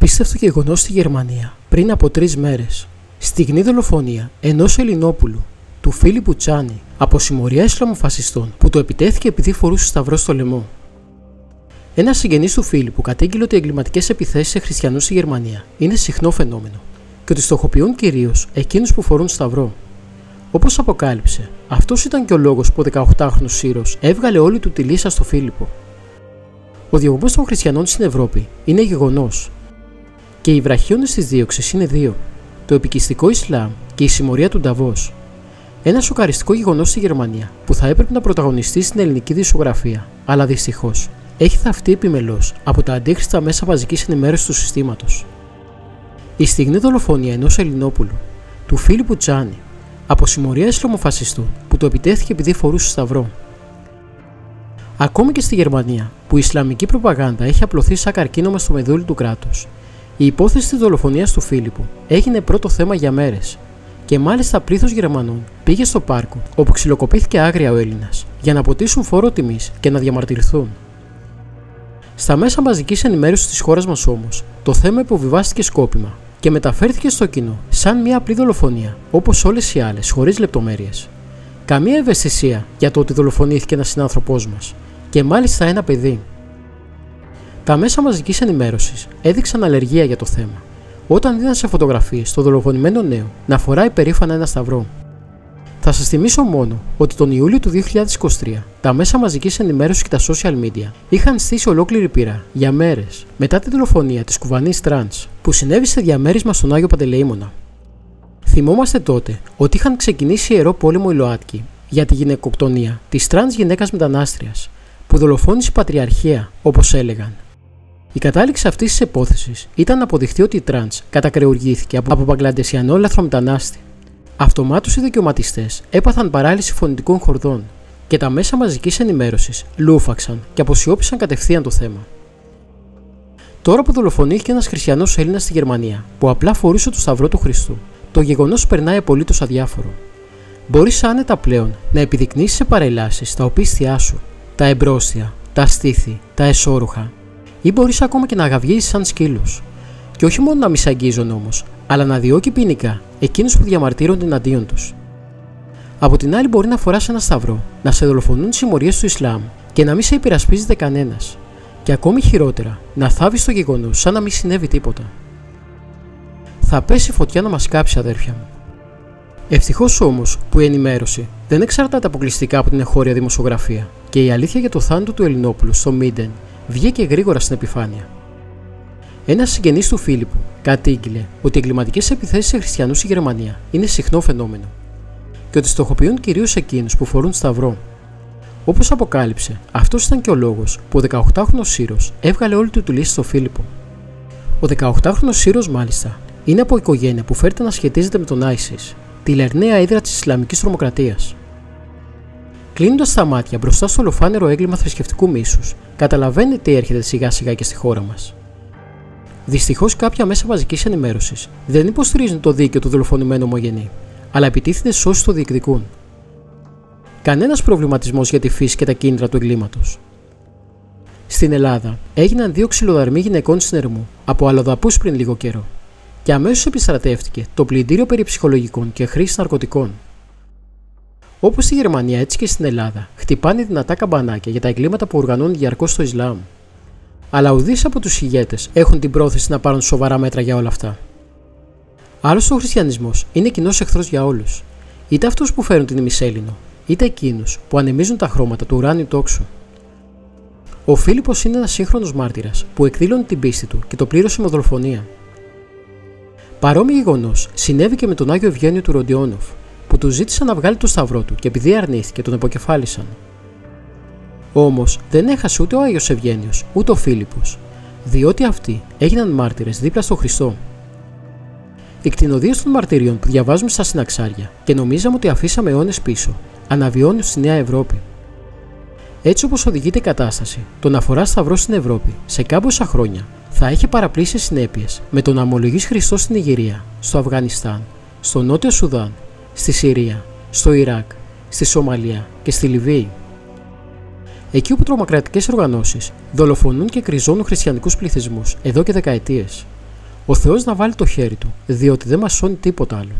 Απίστευτο γεγονός στη Γερμανία πριν από 3 μέρες. Στιγνή δολοφονία ενός Ελληνόπουλου, του Φίλιππου Τσάνι, από συμμορία Ισλαμοφασιστών που το επιτέθηκε επειδή φορούσε σταυρό στο λαιμό. Ένας συγγενής του Φίλιππου κατήγγειλε ότι οι εγκληματικές επιθέσεις σε χριστιανούς στη Γερμανία είναι συχνό φαινόμενο και ότι στοχοποιούν κυρίως εκείνους που φορούν σταυρό. Όπως αποκάλυψε, αυτός ήταν και ο λόγος που ο 18χρονος Σύρος έβγαλε όλη του τη λύσα στο Φίλιππο. Ο διωγμός των χριστιανών στην Ευρώπη είναι γεγονός. Και οι βραχίονες της δίωξης είναι δύο: το επικιστικό Ισλάμ και η συμμορία του Νταβός. Ένα σοκαριστικό γεγονός στη Γερμανία που θα έπρεπε να πρωταγωνιστεί στην ελληνική δισογραφία, αλλά δυστυχώς έχει θαυτεί επιμελώς από τα αντίχρηστα μέσα μαζικής ενημέρωσης του συστήματος. Η στιγνή δολοφονία ενός Ελληνόπουλου, του Φίλιππου Τσάνι, από συμμορία Ισλαμοφασιστών που το επιτέθηκε επειδή φορούσε σταυρό. Ακόμη και στη Γερμανία, που η Ισλαμική προπαγάνδα έχει απλωθεί σαν καρκίνωμα στο μεδούλι του κράτους, η υπόθεση της δολοφονίας του Φίλιππου έγινε πρώτο θέμα για μέρες, και μάλιστα πλήθος Γερμανών πήγε στο πάρκο όπου ξυλοκοπήθηκε άγρια ο Έλληνας για να αποτίσουν φόρο τιμής και να διαμαρτυρηθούν. Στα μέσα μαζικής ενημέρωσης της χώρας μας όμως, το θέμα υποβιβάστηκε σκόπιμα και μεταφέρθηκε στο κοινό σαν μια απλή δολοφονία, όπως όλες οι άλλες, χωρίς λεπτομέρειες. Καμία ευαισθησία για το ότι δολοφονήθηκε ένας συνάνθρωπός μας, και μάλιστα ένα παιδί. Τα μέσα μαζικής ενημέρωσης έδειξαν αλλεργία για το θέμα, όταν είδαν σε φωτογραφίες το δολοφονημένο νέο να φοράει περήφανα ένα σταυρό. Θα σας θυμίσω μόνο ότι τον Ιούλιο του 2023 τα μέσα μαζικής ενημέρωσης και τα social media είχαν στήσει ολόκληρη πείρα για μέρες μετά τη δολοφονία της κουβανής τρανς που συνέβη σε διαμέρισμα στον Άγιο Παντελεήμονα. Θυμόμαστε τότε ότι είχαν ξεκινήσει ιερό πόλεμο οι ΛΟΑΤΚΙ για τη γυναικοκτονία της τρανς γυναίκας μετανάστριας που δολοφόνησε η Πατριαρχία, όπως έλεγαν. Η κατάληξη αυτής της υπόθεσης ήταν να αποδειχθεί ότι η τρανς κατακρεουργήθηκε από Μπαγκλαντεσιανό λαθρομετανάστη. Αυτομάτως οι δικαιωματιστές έπαθαν παράλυση φωνητικών χορδών και τα μέσα μαζικής ενημέρωσης λούφαξαν και αποσιώπησαν κατευθείαν το θέμα. Τώρα που δολοφονήθηκε ένας χριστιανός Έλληνας στη Γερμανία που απλά φορούσε το σταυρό του Χριστού, το γεγονός περνάει απολύτως αδιάφορο. Μπορείς άνετα πλέον να επιδεικνύσεις σε παρελάσεις τα οπίστια σου, τα εμπρόστια, τα στήθη, τα εσώρουχα, ή μπορείς ακόμα και να αγαυγίζεις σαν σκύλος. Και όχι μόνο να μη σ' αγγίζουν όμως, αλλά να διώκει ποινικά εκείνους που διαμαρτύρονται εναντίον τους. Από την άλλη, μπορεί να φοράς ένα σταυρό, να σε δολοφονούν τις συμμορίες του Ισλάμ και να μην σε υπερασπίζεται κανένας. Και ακόμη χειρότερα, να θάβεις το γεγονός σαν να μην συνέβη τίποτα. Θα πέσει φωτιά να μας κάψει, αδέρφια μου. Ευτυχώς όμως που η ενημέρωση δεν εξαρτάται αποκλειστικά από την εγχώρια δημοσιογραφία και η αλήθεια για το θάνατο του Ελληνόπουλου στο Μίντεν βγήκε γρήγορα στην επιφάνεια. Ένας συγγενής του Φίλιππου κατήγγειλε ότι οι εγκληματικές επιθέσεις σε χριστιανούς στη Γερμανία είναι συχνό φαινόμενο και ότι στοχοποιούν κυρίως εκείνους που φορούν σταυρό. Όπως αποκάλυψε, αυτός ήταν και ο λόγος που ο 18χρονος Σύρος έβγαλε όλη του τη λύση στο Φίλιππο. Ο 18χρονος Σύρος, μάλιστα, είναι από οικογένεια που φέρεται να σχετίζεται με τον ISIS, τη λερναία ύδρα της Ισλαμικής τρομοκρατίας. Κλείνοντας τα μάτια μπροστά στο ολοφάνερο έγκλημα θρησκευτικού μίσους, καταλαβαίνει τι έρχεται σιγά σιγά και στη χώρα μας. Δυστυχώς, κάποια μέσα μαζικής ενημέρωσης δεν υποστηρίζουν το δίκαιο του δολοφονημένου ομογενή, αλλά επιτίθενται σε όσους το διεκδικούν. Κανένας προβληματισμός για τη φύση και τα κίνητρα του εγκλήματος. Στην Ελλάδα έγιναν 2 ξυλοδαρμοί γυναικών στην Ερμού από αλλοδαπούς πριν λίγο καιρό, και αμέσως επιστρατεύτηκε το πλυντήριο περί ψυχολογικών και χρήσης ναρκωτικών. Όπως στη Γερμανία, έτσι και στην Ελλάδα, χτυπάνε δυνατά καμπανάκια για τα εγκλήματα που οργανώνει διαρκώς στο Ισλάμ. Αλλά ουδείς από τους ηγέτες έχουν την πρόθεση να πάρουν σοβαρά μέτρα για όλα αυτά. Άλλωστε, ο χριστιανισμός είναι κοινός εχθρός για όλους, είτε αυτούς που φέρουν την ημισέλινο, είτε εκείνους που ανεμίζουν τα χρώματα του ουράνιου τόξου. Ο Φίλιππος είναι ένας σύγχρονος μάρτυρας που εκδήλωνε την πίστη του και το πλήρωσε με δολοφονία. Παρόμοιο γεγονός συνέβη και με τον Άγιο Ευγένιο του Ροντιόνοφ, που του ζήτησαν να βγάλει το σταυρό του και επειδή αρνήθηκε, τον αποκεφάλισαν. Όμως δεν έχασε ούτε ο Άγιος Ευγένιος ούτε ο Φίλιππος, διότι αυτοί έγιναν μάρτυρες δίπλα στον Χριστό. Η κτηνοδία των μαρτυρίων που διαβάζουμε στα συναξάρια και νομίζαμε ότι αφήσαμε αιώνες πίσω, αναβιώνουν στη Νέα Ευρώπη. Έτσι όπως οδηγείται η κατάσταση, το να φορά σταυρό στην Ευρώπη σε κάμποσα χρόνια θα έχει παραπλήσεις συνέπειες με το να ομολογείς Χριστό στην Ιγυρία, στο Αφγανιστάν, στο Νότιο Σουδάν, στη Συρία, στο Ιράκ, στη Σομαλία και στη Λιβύη. Εκεί όπου τρομοκρατικές οργανώσεις δολοφονούν και κρυζώνουν χριστιανικούς πληθυσμούς εδώ και δεκαετίες, Ο Θεός να βάλει το χέρι του, διότι δεν μας σώνει τίποτα άλλο.